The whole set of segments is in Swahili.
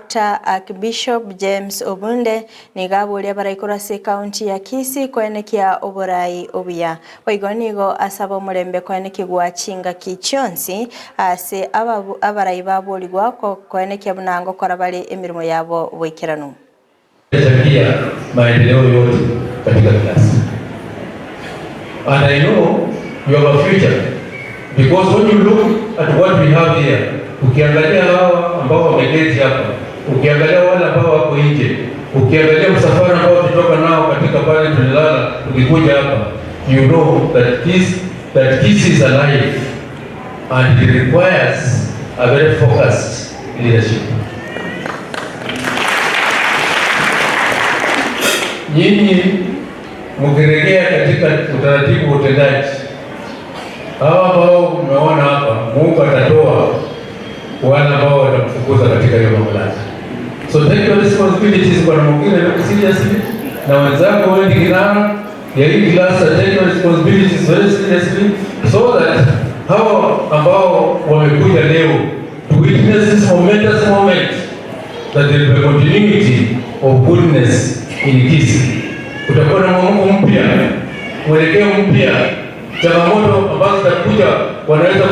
Dr. Archbishop James Obunde nigaburia baraikora se county ya Kisii kwenekia oborai obuya oigonigo asaba murembe kwenekia gwachinga kichonsi ase abarai babuligwa kwenekia bunango kora bali emirimo yabo bwikiranu kusaidia maendeleo yote katika klasi. And I know you have a future because when you look at what we have here, ukiangalia hawa ambao wameketi hapa, ukiangalia wale ambao wako nje, ukiangalia msafara ambao tutoka nao katika pale tulilala tukikuja hapa, you know that Kisii is alive and it requires a very focused leadership. Nyinyi mkiregea katika utaratibu wa utendaji, hawa ambao umeona hapa, Mungu atatoa wale ambao watamfukuza katika hiyo mamlaka. So take your responsibilities kwa mwingine seriously, na wenzako wewe ni kinara ya hii class, take your responsibilities very seriously so that hawa ambao wamekuja leo to witness this momentous moment that there will be a continuity of goodness in Kisii. Kutakuwa na mwamko mpya, mwelekeo mpya, changamoto ambazo zitakuja wanaweza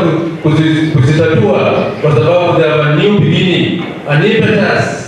kuzitatua kwa sababu they have a new beginning, an impetus